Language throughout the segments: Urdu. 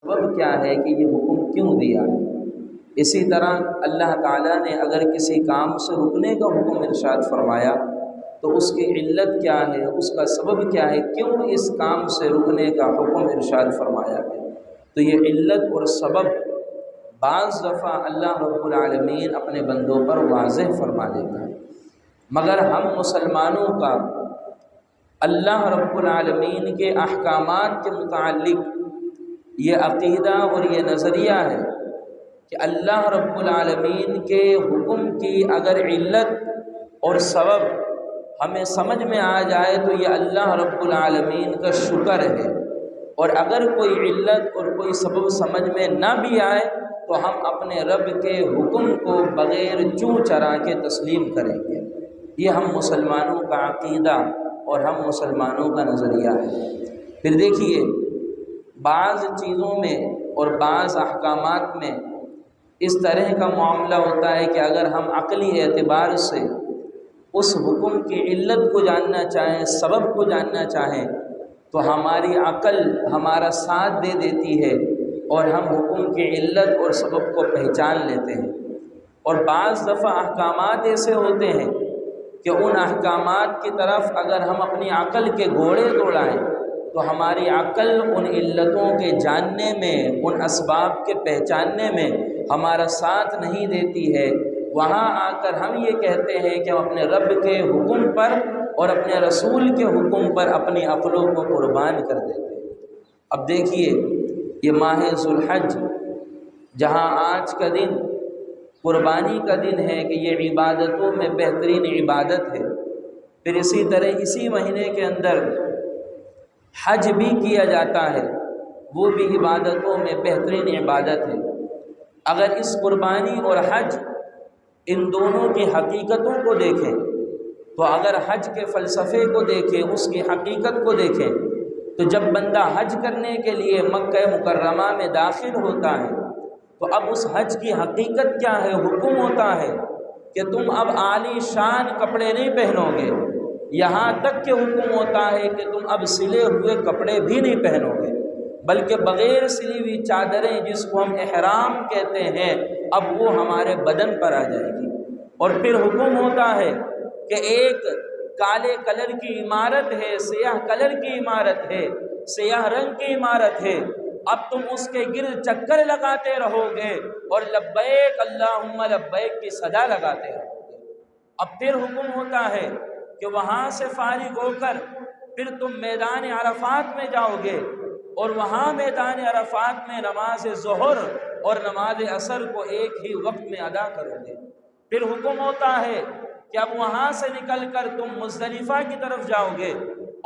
سبب کیا ہے کہ یہ حکم کیوں دیا ہے۔ اسی طرح اللہ تعالیٰ نے اگر کسی کام سے رکنے کا حکم ارشاد فرمایا تو اس کی علت کیا ہے، اس کا سبب کیا ہے، کیوں اس کام سے رکنے کا حکم ارشاد فرمایا ہے۔ تو یہ علت اور سبب بعض دفعہ اللہ رب العالمین اپنے بندوں پر واضح فرما دیتا ہے، مگر ہم مسلمانوں کا اللہ رب العالمین کے احکامات کے متعلق یہ عقیدہ اور یہ نظریہ ہے کہ اللہ رب العالمین کے حکم کی اگر علت اور سبب ہمیں سمجھ میں آ جائے تو یہ اللہ رب العالمین کا شکر ہے، اور اگر کوئی علت اور کوئی سبب سمجھ میں نہ بھی آئے تو ہم اپنے رب کے حکم کو بغیر چوں چرا کے تسلیم کریں گے۔ یہ ہم مسلمانوں کا عقیدہ اور ہم مسلمانوں کا نظریہ ہے۔ پھر دیکھیے، بعض چیزوں میں اور بعض احکامات میں اس طرح کا معاملہ ہوتا ہے کہ اگر ہم عقلی اعتبار سے اس حکم کی علت کو جاننا چاہیں، سبب کو جاننا چاہیں، تو ہماری عقل ہمارا ساتھ دے دیتی ہے اور ہم حکم کی علت اور سبب کو پہچان لیتے ہیں۔ اور بعض دفعہ احکامات ایسے ہوتے ہیں کہ ان احکامات کی طرف اگر ہم اپنی عقل کے گھوڑے دوڑائیں تو ہماری عقل ان علتوں کے جاننے میں، ان اسباب کے پہچاننے میں ہمارا ساتھ نہیں دیتی ہے۔ وہاں آ کر ہم یہ کہتے ہیں کہ ہم اپنے رب کے حکم پر اور اپنے رسول کے حکم پر اپنی عقلوں کو قربان کر دیتے ہیں۔ اب دیکھیے، یہ ماہ ذو الحج جہاں آج کا دن قربانی کا دن ہے کہ یہ عبادتوں میں بہترین عبادت ہے، پھر اسی طرح اسی مہینے کے اندر حج بھی کیا جاتا ہے، وہ بھی عبادتوں میں بہترین عبادت ہے۔ اگر اس قربانی اور حج ان دونوں کی حقیقتوں کو دیکھیں تو اگر حج کے فلسفے کو دیکھیں، اس کی حقیقت کو دیکھیں، تو جب بندہ حج کرنے کے لیے مکہ مکرمہ میں داخل ہوتا ہے تو اب اس حج کی حقیقت کیا ہے؟ حکم ہوتا ہے کہ تم اب عالی شان کپڑے نہیں پہنو گے، یہاں تک کہ حکم ہوتا ہے کہ تم اب سلے ہوئے کپڑے بھی نہیں پہنو گے، بلکہ بغیر سلی ہوئی چادریں جس کو ہم احرام کہتے ہیں اب وہ ہمارے بدن پر آ جائے گی۔ اور پھر حکم ہوتا ہے کہ ایک کالے کلر کی عمارت ہے، سیاہ کلر کی عمارت ہے، سیاہ رنگ کی عمارت ہے، اب تم اس کے گرد چکر لگاتے رہو گے اور لبیک اللہم لبیک کی صدا لگاتے رہو گے۔ اب پھر حکم ہوتا ہے کہ وہاں سے فارغ ہو کر پھر تم میدان عرفات میں جاؤ گے اور وہاں میدان عرفات میں نماز ظہر اور نماز عصر کو ایک ہی وقت میں ادا کرو گے۔ پھر حکم ہوتا ہے کہ اب وہاں سے نکل کر تم مزدلفہ کی طرف جاؤ گے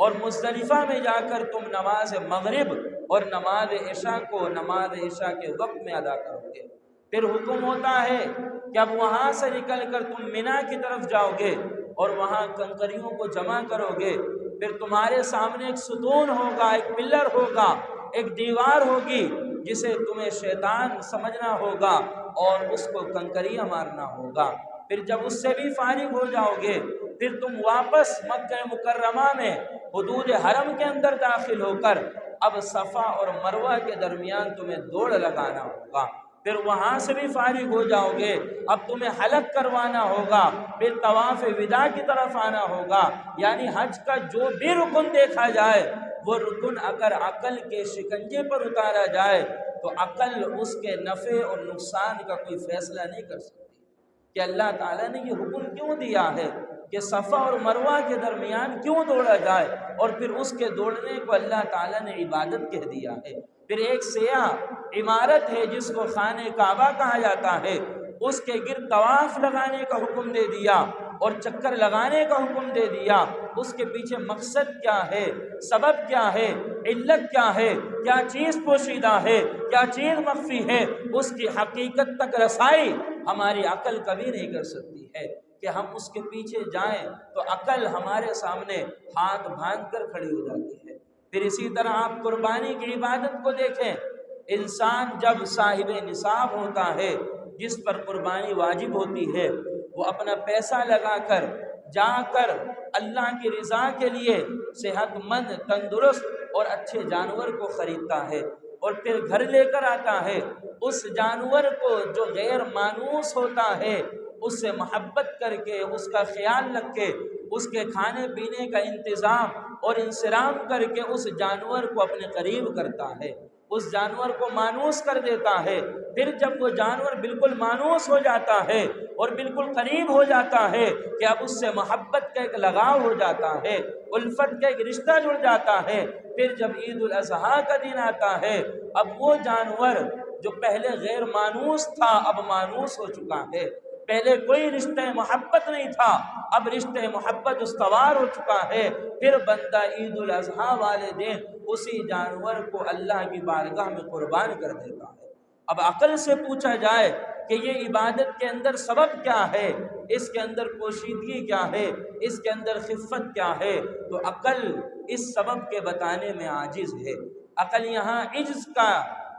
اور مزدلفہ میں جا کر تم نماز مغرب اور نماز عشاء کو نماز عشاء کے وقت میں ادا کرو گے۔ پھر حکم ہوتا ہے کہ اب وہاں سے نکل کر تم مینا کی طرف جاؤ گے اور وہاں کنکریوں کو جمع کرو گے، پھر تمہارے سامنے ایک ستون ہوگا، ایک پلر ہوگا، ایک دیوار ہوگی جسے تمہیں شیطان سمجھنا ہوگا اور اس کو کنکریاں مارنا ہوگا۔ پھر جب اس سے بھی فارغ ہو جاؤ گے پھر تم واپس مکہ مکرمہ میں حدود حرم کے اندر داخل ہو کر اب صفا اور مروہ کے درمیان تمہیں دوڑ لگانا ہوگا۔ پھر وہاں سے بھی فارغ ہو جاؤ گے، اب تمہیں حلق کروانا ہوگا، پھر طواف وداع کی طرف آنا ہوگا۔ یعنی حج کا جو بھی رکن دیکھا جائے وہ رکن اگر عقل کے شکنجے پر اتارا جائے تو عقل اس کے نفع اور نقصان کا کوئی فیصلہ نہیں کر سکتی کہ اللہ تعالیٰ نے یہ حکم کیوں دیا ہے کہ صفا اور مروہ کے درمیان کیوں دوڑا جائے، اور پھر اس کے دوڑنے کو اللہ تعالیٰ نے عبادت کہہ دیا ہے۔ پھر ایک سیاہ عمارت ہے جس کو خانہ کعبہ کہا جاتا ہے، اس کے گرد طواف لگانے کا حکم دے دیا اور چکر لگانے کا حکم دے دیا۔ اس کے پیچھے مقصد کیا ہے، سبب کیا ہے، علت کیا ہے، کیا چیز پوشیدہ ہے، کیا چیز مخفی ہے، اس کی حقیقت تک رسائی ہماری عقل کبھی نہیں کر سکتی ہے کہ ہم اس کے پیچھے جائیں تو عقل ہمارے سامنے ہاتھ باندھ کر کھڑی ہو جاتی ہے۔ پھر اسی طرح آپ قربانی کی عبادت کو دیکھیں، انسان جب صاحب نصاب ہوتا ہے جس پر قربانی واجب ہوتی ہے وہ اپنا پیسہ لگا کر جا کر اللہ کی رضا کے لیے صحت مند، تندرست اور اچھے جانور کو خریدتا ہے، اور پھر گھر لے کر آتا ہے، اس جانور کو جو غیر مانوس ہوتا ہے اس سے محبت کر کے، اس کا خیال رکھ کے، اس کے کھانے پینے کا انتظام اور انصرام کر کے اس جانور کو اپنے قریب کرتا ہے، اس جانور کو مانوس کر دیتا ہے۔ پھر جب وہ جانور بالکل مانوس ہو جاتا ہے اور بالکل قریب ہو جاتا ہے کہ اب اس سے محبت کا ایک لگاؤ ہو جاتا ہے، الفت کا ایک رشتہ جڑ جاتا ہے، پھر جب عید الاضحیٰ کا دن آتا ہے، اب وہ جانور جو پہلے غیر مانوس تھا اب مانوس ہو چکا ہے، پہلے کوئی رشتہ محبت نہیں تھا اب رشتہ محبت استوار ہو چکا ہے، پھر بندہ عید الاضحیٰ والے دن اسی جانور کو اللہ کی بارگاہ میں قربان کر دیتا ہے۔ اب عقل سے پوچھا جائے کہ یہ عبادت کے اندر سبب کیا ہے، اس کے اندر پوشیدگی کیا ہے، اس کے اندر خفت کیا ہے، تو عقل اس سبب کے بتانے میں عاجز ہے۔ عقل یہاں عجز کا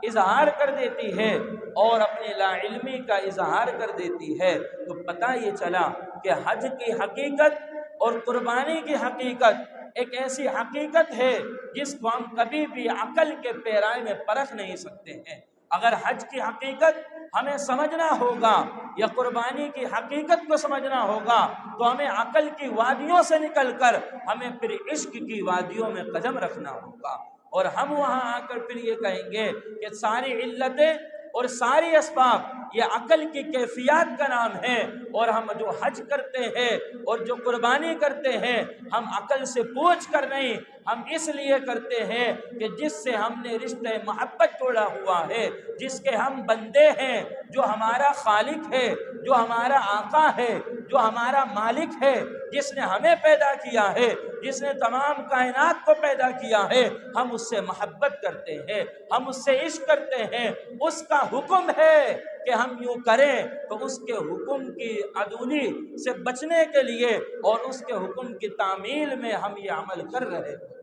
اظہار کر دیتی ہے اور اپنے لا علمی کا اظہار کر دیتی ہے۔ تو پتہ یہ چلا کہ حج کی حقیقت اور قربانی کی حقیقت ایک ایسی حقیقت ہے جس کو ہم کبھی بھی عقل کے پیرائے میں پرکھ نہیں سکتے ہیں۔ اگر حج کی حقیقت ہمیں سمجھنا ہوگا یا قربانی کی حقیقت کو سمجھنا ہوگا تو ہمیں عقل کی وادیوں سے نکل کر ہمیں پھر عشق کی وادیوں میں قدم رکھنا ہوگا، اور ہم وہاں آ کر پھر یہ کہیں گے کہ ساری علتیں اور ساری اسباب یہ عقل کی کیفیات کا نام ہے، اور ہم جو حج کرتے ہیں اور جو قربانی کرتے ہیں ہم عقل سے پوچھ کر نہیں، ہم اس لیے کرتے ہیں کہ جس سے ہم نے رشتہ محبت جوڑا ہوا ہے، جس کے ہم بندے ہیں، جو ہمارا خالق ہے، جو ہمارا آقا ہے، جو ہمارا مالک ہے، جس نے ہمیں پیدا کیا ہے، جس نے تمام کائنات کو پیدا کیا ہے، ہم اس سے محبت کرتے ہیں، ہم اس سے عشق کرتے ہیں، اس کا حکم ہے کہ ہم یوں کریں، تو اس کے حکم کی عدولی سے بچنے کے لیے اور اس کے حکم کی تعمیل میں ہم یہ عمل کر رہے ہیں۔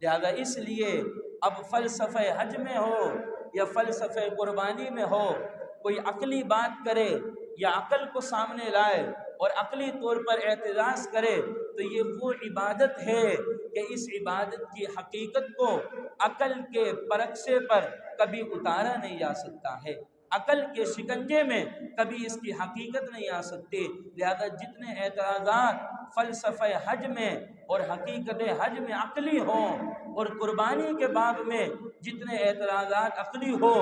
لہذا اس لیے اب فلسفہ حج میں ہو یا فلسفہ قربانی میں ہو، کوئی عقلی بات کرے یا عقل کو سامنے لائے اور عقلی طور پر اعتراض کرے تو یہ وہ عبادت ہے کہ اس عبادت کی حقیقت کو عقل کے پرکشے پر کبھی اتارا نہیں جا سکتا ہے، عقل کے شکنجے میں کبھی اس کی حقیقت نہیں آ سکتی۔ لہذا جتنے اعتراضات فلسفہ حج میں اور حقیقت حج میں عقلی ہوں اور قربانی کے باب میں جتنے اعتراضات عقلی ہو،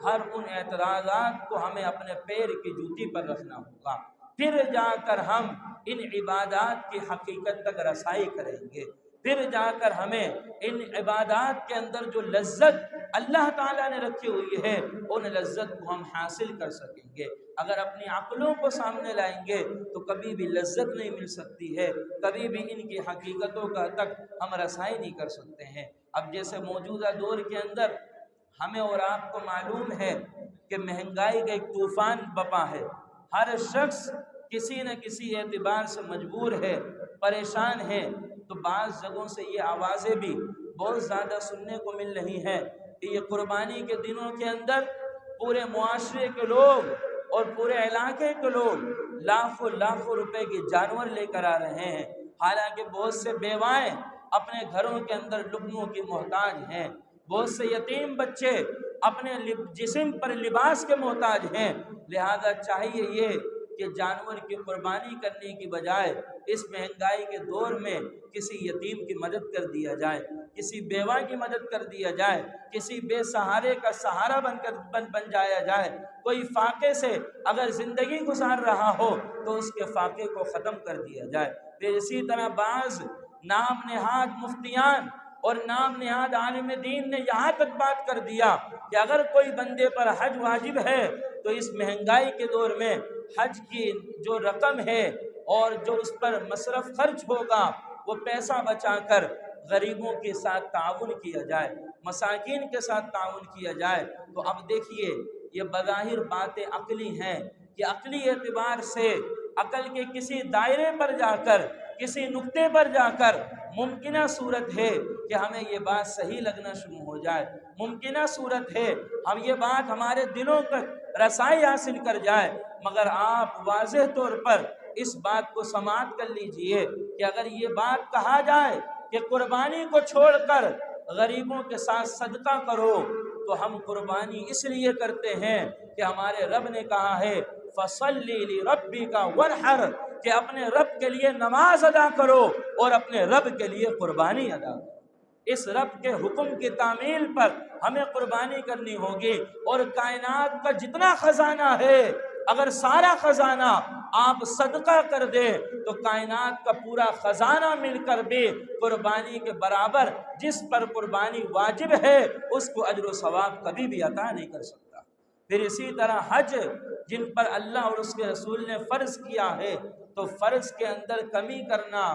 ہر ان اعتراضات کو ہمیں اپنے پیر کی جوتی پر رکھنا ہوگا، پھر جا کر ہم ان عبادات کی حقیقت تک رسائی کریں گے، پھر جا کر ہمیں ان عبادات کے اندر جو لذت اللہ تعالیٰ نے رکھی ہوئی ہے ان لذت کو ہم حاصل کر سکیں گے۔ اگر اپنی عقلوں کو سامنے لائیں گے تو کبھی بھی لذت نہیں مل سکتی ہے، کبھی بھی ان کی حقیقتوں کا تک ہم رسائی نہیں کر سکتے ہیں۔ اب جیسے موجودہ دور کے اندر ہمیں اور آپ کو معلوم ہے کہ مہنگائی کا ایک طوفان بپا ہے، ہر شخص کسی نہ کسی اعتبار سے مجبور ہے، پریشان ہے، تو بعض جگہوں سے یہ آوازیں بھی بہت زیادہ سننے کو مل رہی ہیں کہ یہ قربانی کے دنوں کے اندر پورے معاشرے کے لوگ اور پورے علاقے کے لوگ لاکھوں لاکھوں روپے کے جانور لے کر آ رہے ہیں، حالانکہ بہت سے بیوائیں اپنے گھروں کے اندر لقموں کی محتاج ہیں، بہت سے یتیم بچے اپنے جسم پر لباس کے محتاج ہیں۔ لہذا چاہیے یہ کہ جانور کی قربانی کرنے کی بجائے اس مہنگائی کے دور میں کسی یتیم کی مدد کر دیا جائے، کسی بیوہ کی مدد کر دیا جائے، کسی بے سہارے کا سہارا بن جایا جائے، کوئی فاقے سے اگر زندگی گزار رہا ہو تو اس کے فاقے کو ختم کر دیا جائے۔ پھر اسی طرح بعض نام نہاد مفتیان اور نام نہاد عالم دین نے یہاں تک بات کر دیا کہ اگر کوئی بندے پر حج واجب ہے تو اس مہنگائی کے دور میں حج کی جو رقم ہے اور جو اس پر مصرف خرچ ہوگا وہ پیسہ بچا کر غریبوں کے ساتھ تعاون کیا جائے، مساکین کے ساتھ تعاون کیا جائے۔ تو اب دیکھیے یہ بظاہر باتیں عقلی ہیں کہ عقلی اعتبار سے عقل کے کسی دائرے پر جا کر، کسی نقطے پر جا کر ممکنہ صورت ہے کہ ہمیں یہ بات صحیح لگنا شروع ہو جائے، ممکنہ صورت ہے ہم یہ بات ہمارے دلوں تک رسائی حاصل کر جائے، مگر آپ واضح طور پر اس بات کو سماعت کر لیجئے کہ اگر یہ بات کہا جائے کہ قربانی کو چھوڑ کر غریبوں کے ساتھ صدقہ کرو تو ہم قربانی اس لیے کرتے ہیں کہ ہمارے رب نے کہا ہے فَصَلِّ لِرَبِّكَ وَانْحَرْ، کہ اپنے رب کے لیے نماز ادا کرو اور اپنے رب کے لیے قربانی ادا کرو۔ اس رب کے حکم کی تعمیل پر ہمیں قربانی کرنی ہوگی، اور کائنات کا جتنا خزانہ ہے اگر سارا خزانہ آپ صدقہ کر دیں تو کائنات کا پورا خزانہ مل کر بھی قربانی کے برابر جس پر قربانی واجب ہے اس کو اجر و ثواب کبھی بھی عطا نہیں کر سکتا۔ پھر اسی طرح حج، جن پر اللہ اور اس کے رسول نے فرض کیا ہے، تو فرض کے اندر کمی کرنا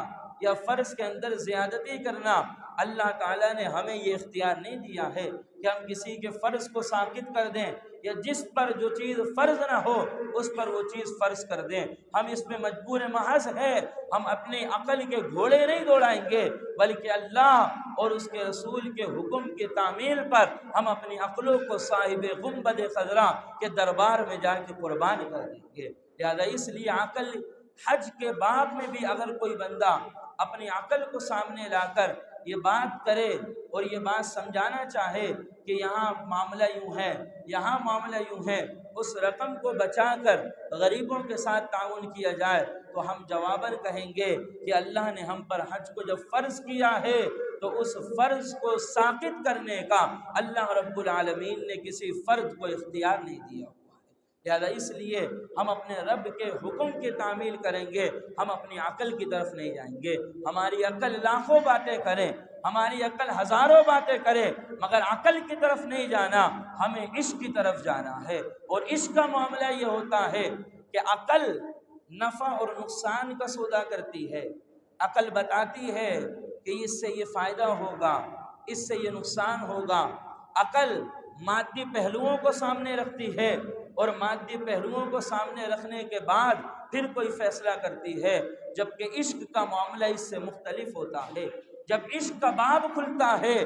یا فرض کے اندر زیادتی کرنا، اللہ تعالیٰ نے ہمیں یہ اختیار نہیں دیا ہے کہ ہم کسی کے فرض کو ساقط کر دیں، یا جس پر جو چیز فرض نہ ہو اس پر وہ چیز فرض کر دیں۔ ہم اس میں مجبور محض ہے، ہم اپنی عقل کے گھوڑے نہیں دوڑائیں گے، بلکہ اللہ اور اس کے رسول کے حکم کی تعمیل پر ہم اپنی عقلوں کو صاحب گنبد خضرا کے دربار میں جا کے قربان کر دیں گے۔ لہذا اس لیے عقل، حج کے باب میں بھی اگر کوئی بندہ اپنی عقل کو سامنے لا کر یہ بات کرے اور یہ بات سمجھانا چاہے کہ یہاں معاملہ یوں ہے، یہاں معاملہ یوں ہے، اس رقم کو بچا کر غریبوں کے ساتھ تعاون کیا جائے، تو ہم جواباً کہیں گے کہ اللہ نے ہم پر حج کو جب فرض کیا ہے تو اس فرض کو ساقط کرنے کا اللہ رب العالمین نے کسی فرد کو اختیار نہیں دیا۔ لہذا اس لیے ہم اپنے رب کے حکم کی تعمیل کریں گے، ہم اپنی عقل کی طرف نہیں جائیں گے۔ ہماری عقل لاکھوں باتیں کرے، ہماری عقل ہزاروں باتیں کرے، مگر عقل کی طرف نہیں جانا، ہمیں عشق کی طرف جانا ہے۔ اور عشق کا معاملہ یہ ہوتا ہے کہ عقل نفع اور نقصان کا سودا کرتی ہے۔ عقل بتاتی ہے کہ اس سے یہ فائدہ ہوگا، اس سے یہ نقصان ہوگا۔ عقل مادی پہلوؤں کو سامنے رکھتی ہے، اور مادی پہلوؤں کو سامنے رکھنے کے بعد پھر کوئی فیصلہ کرتی ہے، جبکہ عشق کا معاملہ اس سے مختلف ہوتا ہے۔ جب عشق کا باب کھلتا ہے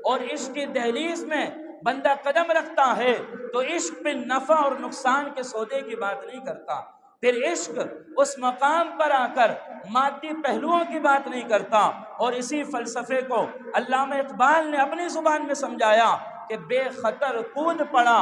اور عشق کی دہلیز میں بندہ قدم رکھتا ہے تو عشق پہ نفع اور نقصان کے سودے کی بات نہیں کرتا، پھر عشق اس مقام پر آ کر مادی پہلوؤں کی بات نہیں کرتا۔ اور اسی فلسفے کو علامہ اقبال نے اپنی زبان میں سمجھایا کہ بے خطر کود پڑا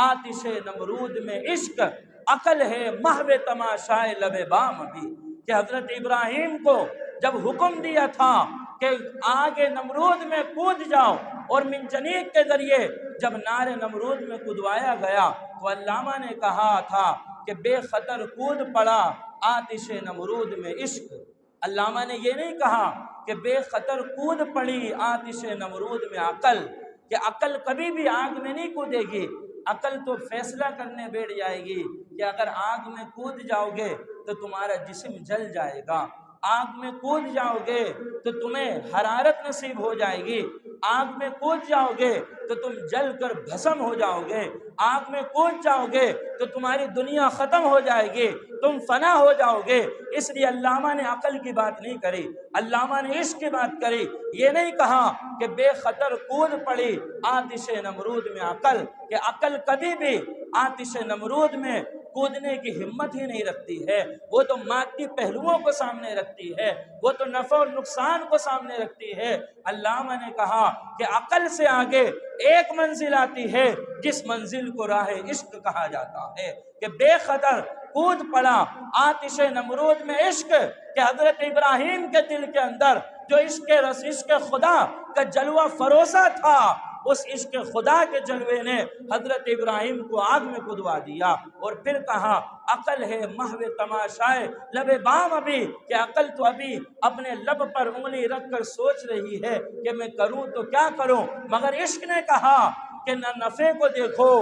آتش نمرود میں عشق، عقل ہے محو تماشائے لب بام بھی، کہ حضرت ابراہیم کو جب حکم دیا تھا کہ آگے نمرود میں کود جاؤ، اور منجنیق کے ذریعے جب نار نمرود میں کودوایا گیا تو علامہ نے کہا تھا کہ بے خطر کود پڑا آتش نمرود میں عشق۔ علامہ نے یہ نہیں کہا کہ بے خطر کود پڑی آتش نمرود میں عقل، کہ عقل کبھی بھی آگ میں نہیں کودے گی۔ عقل تو فیصلہ کرنے بیٹھ جائے گی کہ اگر آگ میں کود جاؤ گے تو تمہارا جسم جل جائے گا، آگ میں کود جاؤ گے تو تمہیں حرارت نصیب ہو جائے گی، آگ میں کود جاؤ گے تو تم جل کر بھسم ہو جاؤ گے، آگ میں کود جاؤ گے تو تمہاری دنیا ختم ہو جائے گی، تم فنا ہو جاؤ گے۔ اس لیے علامہ نے عقل کی بات نہیں کری، علامہ نے عشق کی بات کری۔ یہ نہیں کہا کہ بے خطر کود پڑی آتش نمرود میں عقل، کہ عقل کبھی بھی آتش نمرود میں کودنے کی ہمت ہی نہیں رکھتی ہے، وہ تو مادی پہلوؤں کو سامنے رکھتی ہے، وہ تو نفع اور نقصان کو سامنے رکھتی ہے۔ علامہ نے کہا کہ عقل سے آگے ایک منزل آتی ہے جس منزل کو راہ عشق کہا جاتا ہے، کہ بے خطر کود پڑا آتش نمرود میں عشق، کہ حضرت ابراہیم کے دل کے اندر جو عشق خدا کا جلوہ فروزہ تھا، اس عشق خدا کے جلوے نے حضرت ابراہیم کو آگ میں کودوا دیا۔ اور پھر کہا عقل ہے محو تماشائے لب بام ابھی، کہ عقل تو ابھی اپنے لب پر انگلی رکھ کر سوچ رہی ہے کہ میں کروں تو کیا کروں، مگر عشق نے کہا کہ نہ نفع کو دیکھو،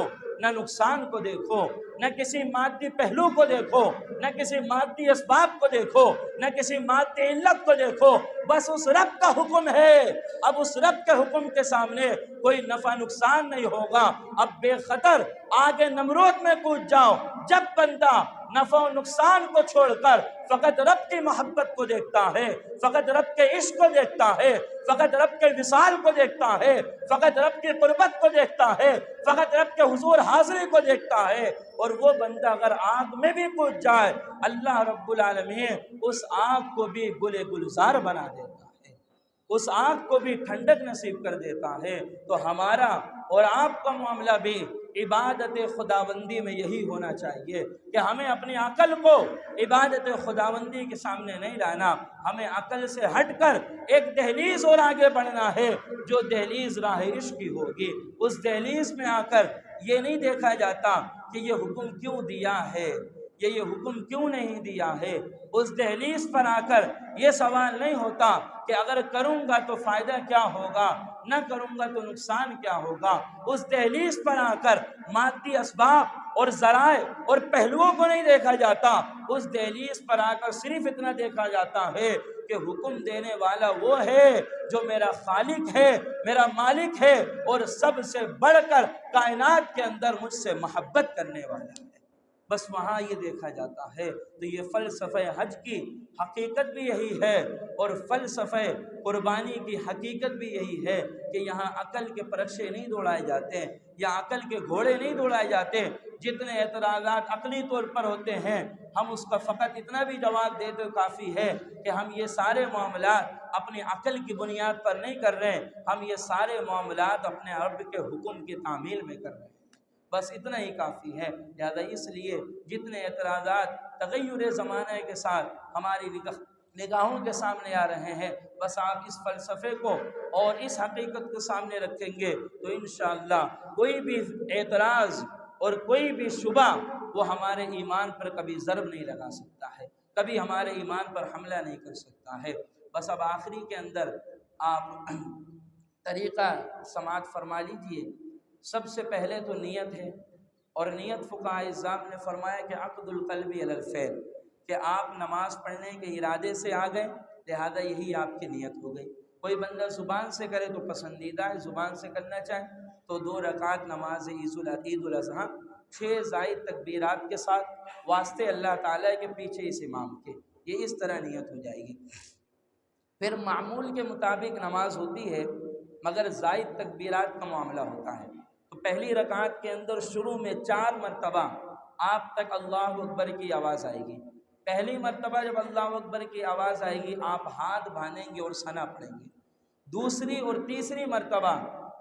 نہ نقصان کو دیکھو، نہ کسی مادی پہلو کو دیکھو، نہ کسی مادی اسباب کو دیکھو، نہ کسی مادی علت کو دیکھو، بس اس رب کا حکم ہے۔ اب اس رب کے حکم کے سامنے کوئی نفع نقصان نہیں ہوگا۔ اب بے خطر آگے نمرود میں کود جاؤ۔ جب بندہ نفع و نقصان کو چھوڑ کر فقط رب کی محبت کو دیکھتا ہے، فقط رب کے عشق کو دیکھتا ہے، فقط رب کے وصال کو دیکھتا ہے، فقط رب کی قربت کو دیکھتا ہے، فقط رب کے حضور حاضری کو دیکھتا ہے، اور وہ بندہ اگر آگ میں بھی کود جائے اللہ رب العالمین اس آگ کو بھی گل گلزار بنا دیتا ہے۔ اس آگ کو بھی ٹھنڈک نصیب کر دیتا ہے۔ تو ہمارا اور آپ کا معاملہ بھی عبادت خداوندی میں یہی ہونا چاہیے کہ ہمیں اپنی عقل کو عبادت خداوندی کے سامنے نہیں لانا، ہمیں عقل سے ہٹ کر ایک دہلیز اور آگے بڑھنا ہے، جو دہلیز راہ عشق کی ہوگی۔ اس دہلیز میں آ کر یہ نہیں دیکھا جاتا کہ یہ حکم کیوں دیا ہے، یہ حکم کیوں نہیں دیا ہے۔ اس دہلیز پر آ کر یہ سوال نہیں ہوتا کہ اگر کروں گا تو فائدہ کیا ہوگا، نہ کروں گا تو نقصان کیا ہوگا۔ اس دہلیز پر آ کر مادی اسباب اور ذرائع اور پہلوؤں کو نہیں دیکھا جاتا، اس دہلیز پر آ کر صرف اتنا دیکھا جاتا ہے کہ حکم دینے والا وہ ہے جو میرا خالق ہے، میرا مالک ہے، اور سب سے بڑھ کر کائنات کے اندر مجھ سے محبت کرنے والا ہے۔ بس وہاں یہ دیکھا جاتا ہے۔ تو یہ فلسفہ حج کی حقیقت بھی یہی ہے، اور فلسفہ قربانی کی حقیقت بھی یہی ہے کہ یہاں عقل کے پرچے نہیں دوڑائے جاتے، یا عقل کے گھوڑے نہیں دوڑائے جاتے۔ جتنے اعتراضات عقلی طور پر ہوتے ہیں، ہم اس کا فقط اتنا بھی جواب دے تو کافی ہے کہ ہم یہ سارے معاملات اپنی عقل کی بنیاد پر نہیں کر رہے، ہم یہ سارے معاملات اپنے رب کے حکم کی تعمیل میں کر رہے ہیں۔ بس اتنا ہی کافی ہے۔ لہذا اس لیے جتنے اعتراضات تغیر زمانے کے ساتھ ہماری نگاہوں کے سامنے آ رہے ہیں، بس آپ اس فلسفے کو اور اس حقیقت کو سامنے رکھیں گے تو انشاءاللہ کوئی بھی اعتراض اور کوئی بھی شبہ وہ ہمارے ایمان پر کبھی ضرب نہیں لگا سکتا ہے، کبھی ہمارے ایمان پر حملہ نہیں کر سکتا ہے۔ بس اب آخری کے اندر آپ طریقہ سماعت فرما لیجئے۔ سب سے پہلے تو نیت ہے، اور نیت فقہاء اعظام نے فرمایا کہ عقد القلب علی الفعل، کہ آپ نماز پڑھنے کے ارادے سے آ گئے، لہذا یہی آپ کی نیت ہو گئی۔ کوئی بندہ زبان سے کرے تو پسندیدہ ہے، زبان سے کرنا چاہے تو 2 رکعت نماز عید الاضحیٰ 6 زائد تکبیرات کے ساتھ واسطے اللہ تعالیٰ کے پیچھے اس امام کے، یہ اس طرح نیت ہو جائے گی۔ پھر معمول کے مطابق نماز ہوتی ہے، مگر زائد تکبیرات کا معاملہ ہوتا ہے۔ تو پہلی رکعت کے اندر شروع میں 4 مرتبہ آپ تک اللہ اکبر کی آواز آئے گی۔ پہلی مرتبہ جب اللہ اکبر کی آواز آئے گی، آپ ہاتھ باندھیں گے اور ثنا پڑھیں گے۔ دوسری اور تیسری مرتبہ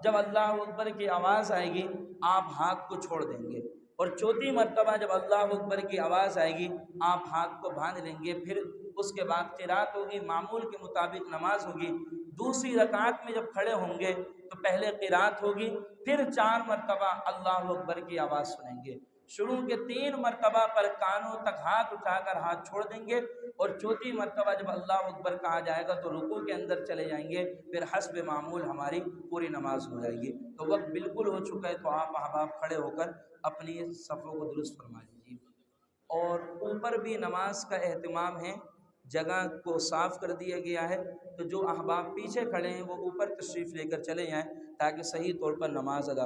جب اللہ اکبر کی آواز آئے گی، آپ ہاتھ کو چھوڑ دیں گے، اور چوتھی مرتبہ جب اللہ اکبر کی آواز آئے گی، آپ ہاتھ کو باندھ لیں گے۔ پھر اس کے بعد قرات ہوگی، معمول کے مطابق نماز ہوگی۔ دوسری رکعت میں جب کھڑے ہوں گے تو پہلے قرات ہوگی، پھر 4 مرتبہ اللہ اکبر کی آواز سنیں گے۔ شروع کے 3 مرتبہ پر کانوں تک ہاتھ اٹھا کر ہاتھ چھوڑ دیں گے، اور چوتھی مرتبہ جب اللہ اکبر کہا جائے گا تو رکوع کے اندر چلے جائیں گے۔ پھر حسب معمول ہماری پوری نماز ہو جائے گی۔ تو وقت بالکل ہو چکا ہے، تو آپ احباب کھڑے ہو کر اپنی صفوں کو درست فرما لیجیے۔ اور اوپر بھی نماز کا اہتمام ہے، جگہ کو صاف کر دیا گیا ہے، تو جو احباب پیچھے کھڑے ہیں وہ اوپر تشریف لے کر چلے جائیں تاکہ صحیح طور پر نماز ادا